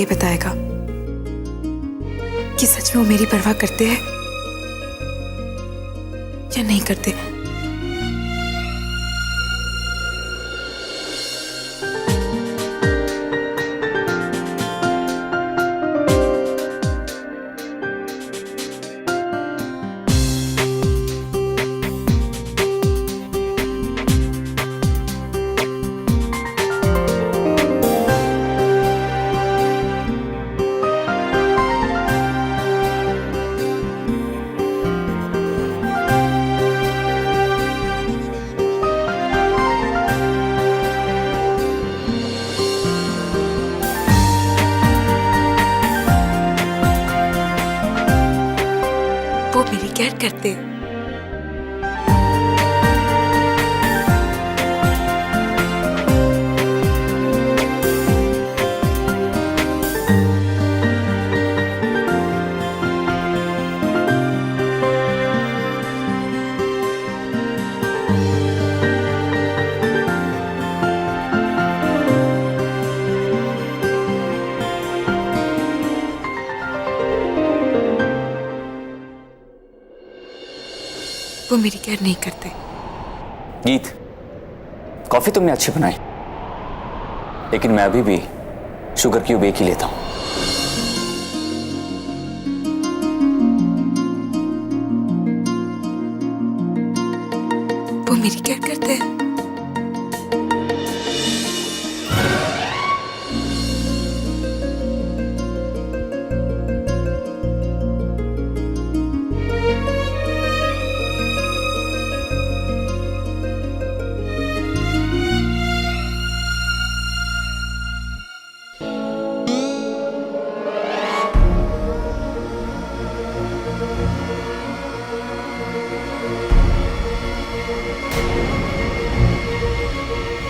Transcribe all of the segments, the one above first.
ये बताएगा कि सच में वो मेरी परवाह करते हैं या नहीं करते। वो मेरी केयर करते। वो मेरी केयर नहीं करते। गीत, कॉफी तुमने अच्छी बनाई, लेकिन मैं अभी भी शुगर क्यूब एक ही लेता हूं। वो मेरी केयर करते हैं।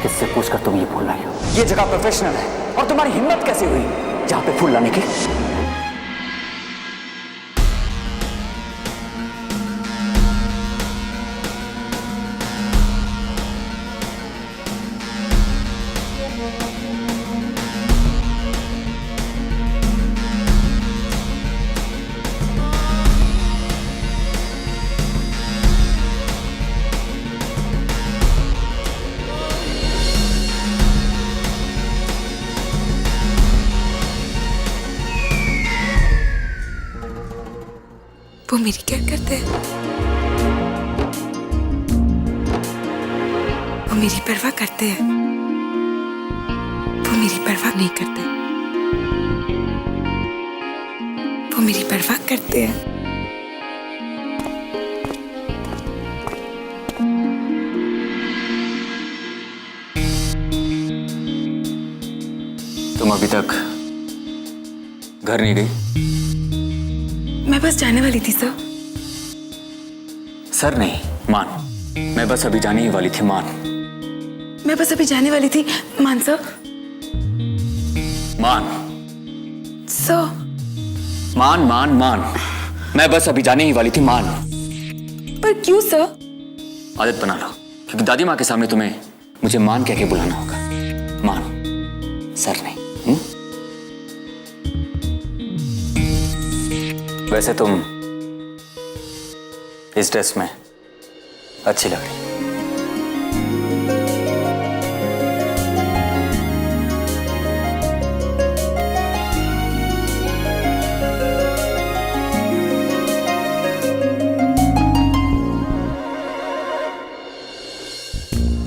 किससे पूछकर तुम ये फूल लाई हो? ये जगह प्रोफेशनल है, और तुम्हारी हिम्मत कैसे हुई जहां पे फूल लाने की? वो मेरी केयर करते हैं। वो मेरी परवाह करते हैं। वो मेरी परवाह नहीं करते। वो मेरी परवाह करते हैं। तुम अभी तक घर नहीं गई? मैं बस जाने वाली थी सर। सर नहीं, मान। मैं बस अभी जाने ही वाली थी, मान। मैं बस अभी जाने वाली थी, मान सर। मान सर। मान मान मान। मैं बस अभी जाने ही वाली थी, मान। पर क्यों सर? आदत बना लो, क्योंकि दादी माँ के सामने तुम्हें मुझे मान कह के बुलाना होगा। मान, सर नहीं। वैसे तुम इस ड्रेस में अच्छी लग रही।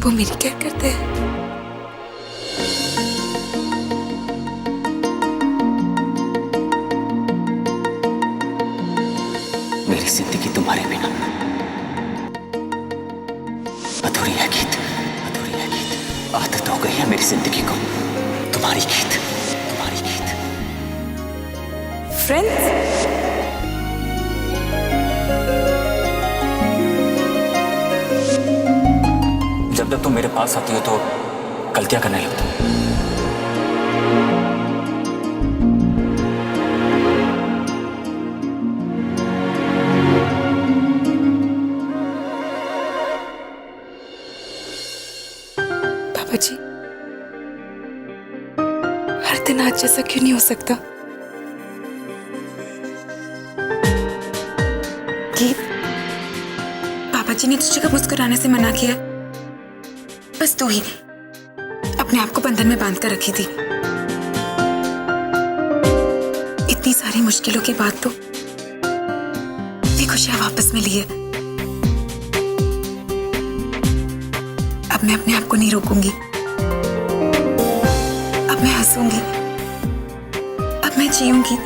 वो मेरी केयर करते हैं। मेरी जिंदगी तुम्हारे बिना अधूरी है गीत, अधूरी है गीत। आदत हो गई है मेरी जिंदगी को तुम्हारी गीत, तुम्हारी गीत। फ्रेंड्स, जब तक तुम मेरे पास आती हो तो गलतियां करने लगता हूं। पापा जी, हर दिन दिन आज जैसा क्यों नहीं हो सकता? गीत, पापा जी ने तुझे कब मुस्कुराने से मना किया? बस तू ही अपने आप को बंधन में बांध कर रखी थी। इतनी सारी मुश्किलों के बाद तो ये खुशियां वापस मिली है। अब मैं अपने आप को नहीं रोकूंगी। अब मैं हंसूंगी। अब मैं जीऊंगी।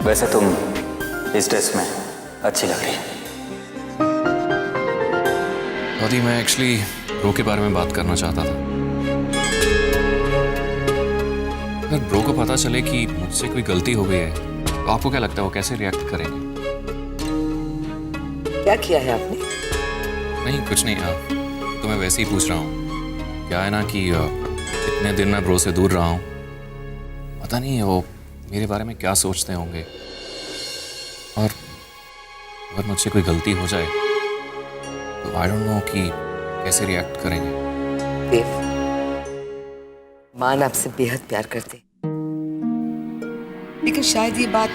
वैसे तुम इस ड्रेस में अच्छी लग रही है। दादी, मैं एक्चुअली ब्रो के बारे में बात करना चाहता था। अगर ब्रो को पता चले कि मुझसे कोई गलती हो गई है तो आपको क्या लगता है वो कैसे रिएक्ट करेंगे? क्या किया है आपने? नहीं, कुछ नहीं। तो मैं वैसे ही पूछ रहा हूँ। क्या है ना कि इतने दिन मैं ब्रो से दूर रहा हूँ, पता नहीं वो मेरे बारे में क्या सोचते होंगे, और अगर मुझसे कोई गलती हो जाए तो आई डोंट नो कि कैसे रिएक्ट करेंगे। देव, मान आपसे बेहद प्यार करते, लेकिन शायद ये बात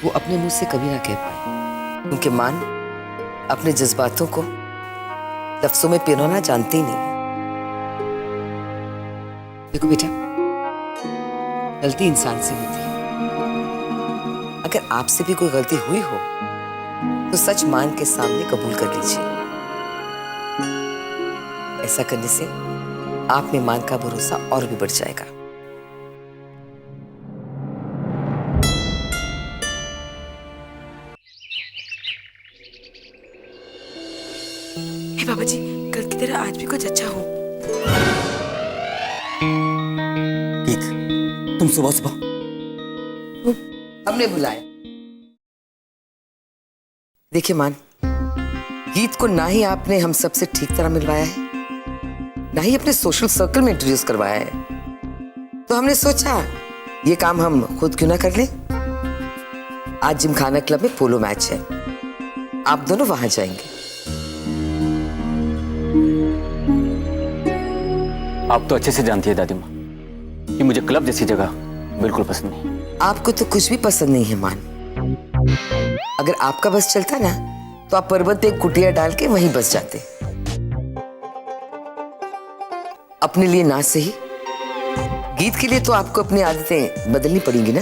वो अपने मुंह से कभी ना कह पाए, क्योंकि मान अपने जज्बातों को लफ्जों में पिरोना जानती ही नहीं। देखो बेटा, गलती इंसान से होती है। अगर आपसे भी कोई गलती हुई हो तो सच मान के सामने कबूल कर लीजिए। ऐसा करने से आप में मान का भरोसा और भी बढ़ जाएगा। हे बाबा जी, कल की तरह आज भी कुछ अच्छा हो। गीत, तुम सुबह सुबह हमने बुलाया। देखिए मान, गीत को ना ही आपने हम सबसे ठीक तरह मिलवाया है, ना ही अपने सोशल सर्कल में इंट्रोड्यूस करवाया है। तो हमने सोचा ये काम हम खुद क्यों ना कर लें। आज जिमखाना क्लब में पोलो मैच है, आप दोनों वहां जाएंगे। आप तो अच्छे से जानती है दादी माँ कि मुझे क्लब जैसी जगह बिल्कुल पसंद नहीं। आपको तो कुछ भी पसंद नहीं है मान। अगर आपका बस चलता ना तो आप पर्वत पे एक कुटिया डाल के वहीं बस जाते। अपने लिए ना सही, गीत के लिए तो आपको अपनी आदतें बदलनी पड़ेंगी ना।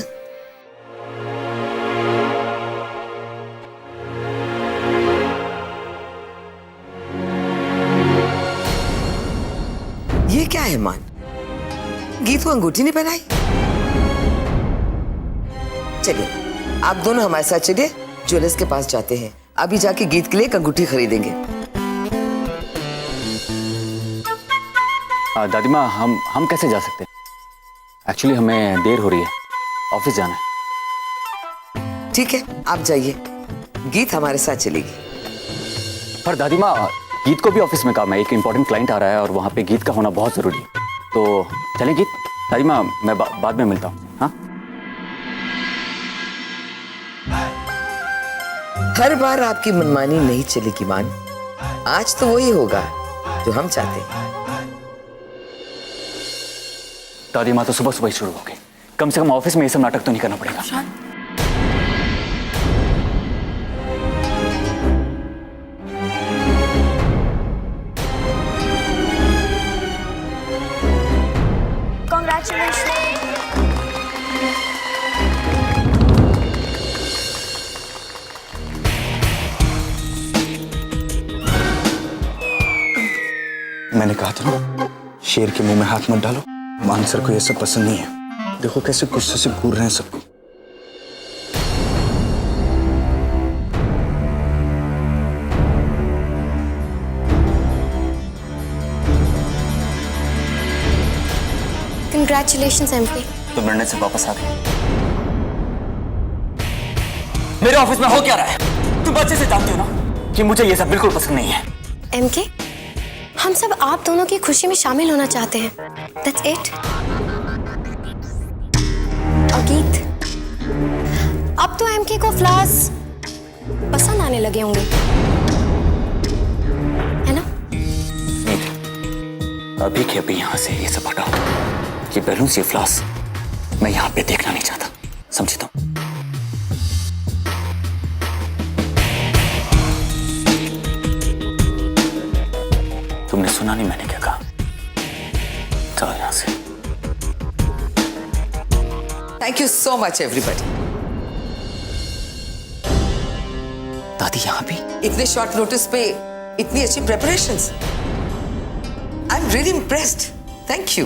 ये क्या है मान, गीत को अंगूठी नहीं पहनाई? चलिए आप दोनों हमारे साथ चलिए, ज्वेलर्स के पास जाते हैं। अभी जाके गीत के लिए एक अंगूठी खरीदेंगे। दादी माँ, हम कैसे जा सकते हैं? एक्चुअली हमें देर हो रही है, ऑफिस जाना है। ठीक है, आप जाइए, गीत हमारे साथ चलेगी। पर दादी माँ, गीत को भी ऑफिस में काम है, एक इम्पोर्टेंट क्लाइंट आ रहा है और वहाँ पे गीत का होना बहुत जरूरी है। तो चलें गीत? दादी माँ, मैं बाद में मिलता हूँ। हाँ, हर बार आपकी मनमानी नहीं चलेगी मान। आज तो वही होगा जो हम चाहते हैं। दादी माँ तो सुबह सुबह ही शुरू हो गई। कम से कम ऑफिस में ये सब नाटक तो नहीं करना पड़ेगा। मैंने कहा था ना, शेर के मुंह में हाथ मत डालो। मान सर को ये सब पसंद नहीं है। देखो कैसे गुस्से से घूर रहे हैं सबको। Congratulations, MP. तुम लंदन से वापस आ गए। मेरे ऑफिस में हो क्या रहा है? तुम अच्छे से जानती हो ना कि मुझे ये सब बिल्कुल पसंद नहीं है। MK, हम सब आप दोनों की खुशी में शामिल होना चाहते हैं। That's it. और गीत, अब तो MK को फ्लावर्स पसंद आने लगे होंगे, है ना? अभी के अभी यहाँ से ये सब हटाओ। ये बैलून्स, ये फ्लास मैं यहाँ पे देखना नहीं चाहता, समझे तुम? तुमने सुना नहीं मैंने क्या कहा? जाओ यहाँ से। Thank you so much everybody. दादी यहाँ भी? इतने शॉर्ट नोटिस पे इतनी अच्छी preparations, I am really impressed. Thank you.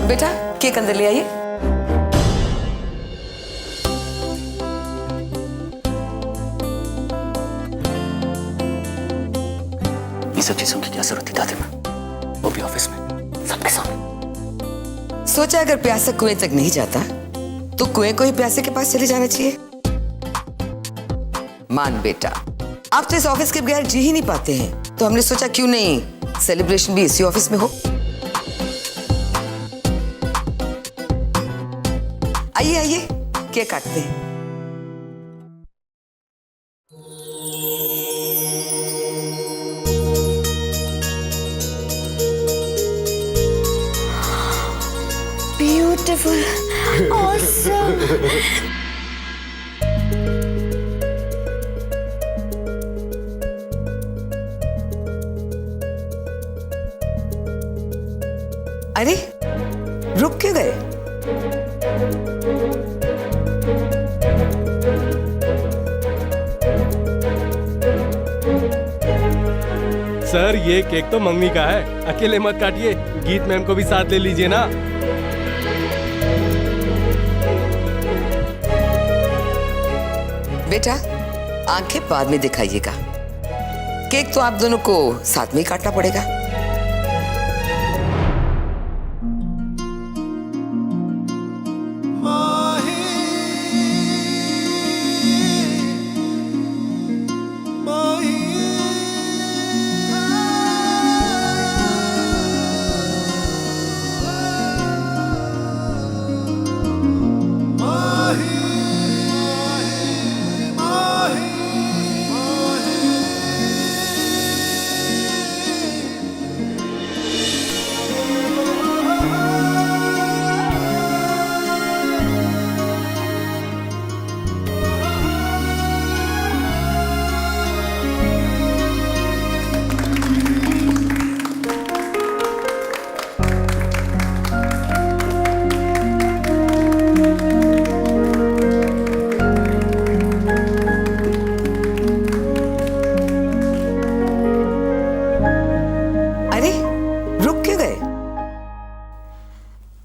बेटा केक अंदर ले आइए। ये सब चीजों की क्या जरूरत थी दादी माँ? वो भी ऑफिस में सबके सामने। सोचा अगर प्यासा कुएं तक नहीं जाता तो कुएं को ही प्यासे के पास चले जाना चाहिए। मान बेटा, आप तो इस ऑफिस के बगैर जी ही नहीं पाते हैं, तो हमने सोचा क्यों नहीं सेलिब्रेशन भी इसी ऑफिस में हो। आइए आइए केक काटते हैं। Beautiful, awesome. अरे रुक क्यों गए? सर ये केक तो मंगनी का है, अकेले मत काटिए, गीत मैम को भी साथ ले लीजिए ना। बेटा आंखें बाद में दिखाइएगा, केक तो आप दोनों को साथ में ही काटना पड़ेगा।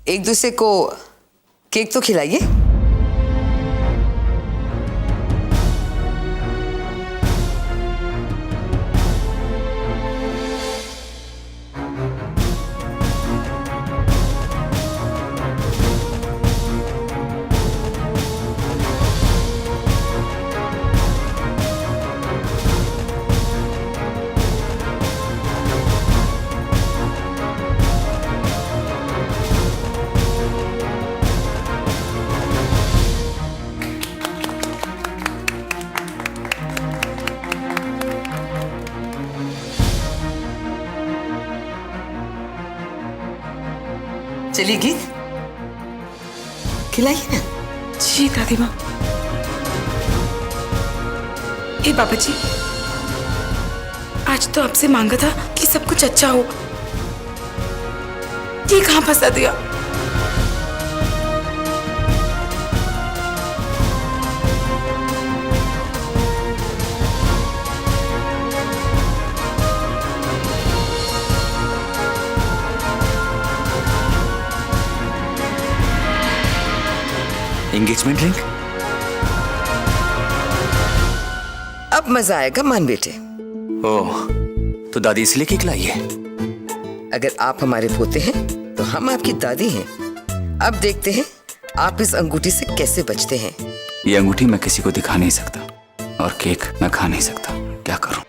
एक दूसरे को केक तो खिलाइए। चलिए गीत खिलाइए ना। जी दादी माँ। ए बाबा जी, आज तो आपसे मांगा था कि सब कुछ अच्छा हो, ये कहाँ फंसा दिया? Engagement ring? अब मजा आएगा मान बेटे। ओह, तो दादी इसलिए केक लाई है? अगर आप हमारे पोते हैं तो हम आपकी दादी हैं। अब देखते हैं आप इस अंगूठी से कैसे बचते हैं। ये अंगूठी मैं किसी को दिखा नहीं सकता और केक मैं खा नहीं सकता, क्या करूं?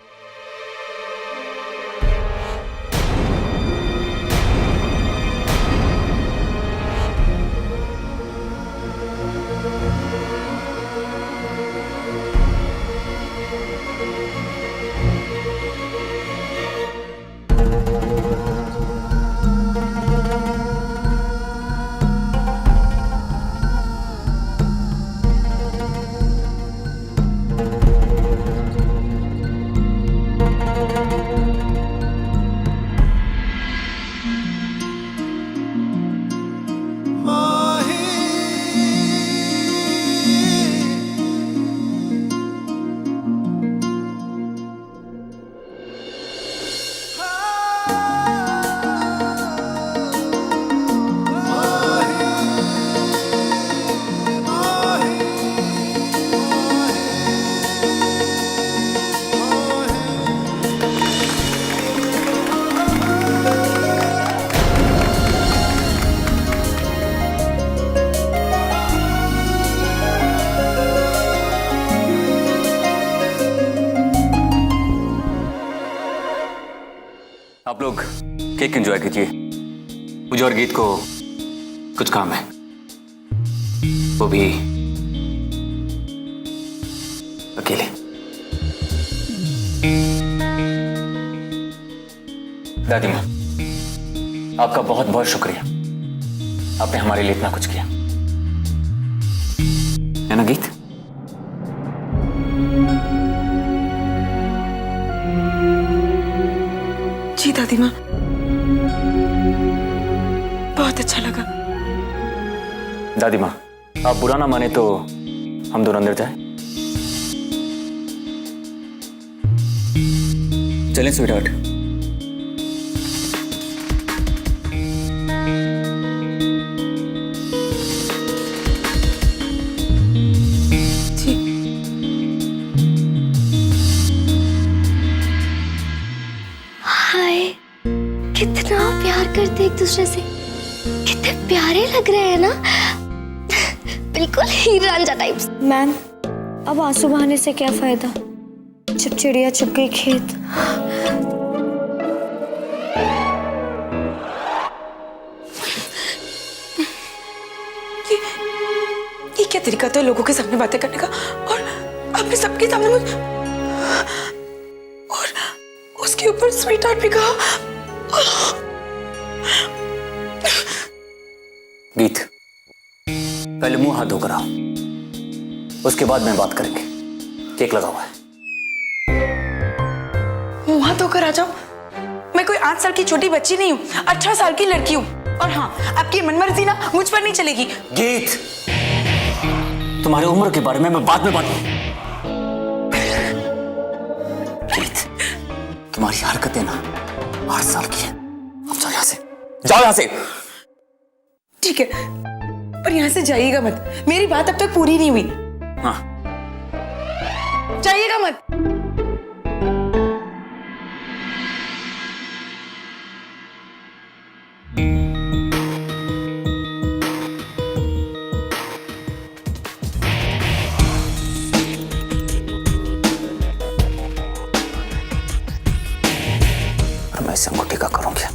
लोग केक एंजॉय कीजिए। मुझे और गीत को कुछ काम है, वो भी अकेले। दादी माँ, आपका बहुत बहुत शुक्रिया, आपने हमारे लिए इतना कुछ किया, है ना गीत? जी दादी माँ, बहुत अच्छा लगा। दादी माँ, आप बुरा ना माने तो हम दोनों अंदर जाएं? चलें स्वीटहार्ट। जी। हाय, कितना प्यार करते एक दूसरे से, कितने प्यारे लग रहे हैं ना। बिल्कुल हीर रांझा टाइप्स। मैम, अब आंसू बहाने से क्या फायदा जब चिड़िया चुग गई खेत। ये क्या तरीका था लोगों के सामने बातें करने का, और आपने सबके सामने मुझ और उसके ऊपर स्वीटहार्ट भी कहा। गीत, पहले मुंह हाथ धोकर आओ, उसके बाद में बात करेंगे। केक लगा हुआ है। मुंह हाथ धोकर आ जाओ? मैं कोई 8 साल की छोटी बच्ची नहीं हूँ, 18 साल की लड़की हूँ। और हाँ, आपकी मनमर्जी ना मुझ पर नहीं चलेगी। गीत, तुम्हारी उम्र के बारे में मैं बाद में बात। गीत, तुम्हारी हरकतें ना 8 साल की है। अब जाओ यहाँ से, जाओ यहाँ से। ठीक है, पर यहाँ से जाइएगा मत, मेरी बात अब तक पूरी नहीं हुई। हाँ, जाइएगा मत। मैं इस अंगूठी का करूं क्या?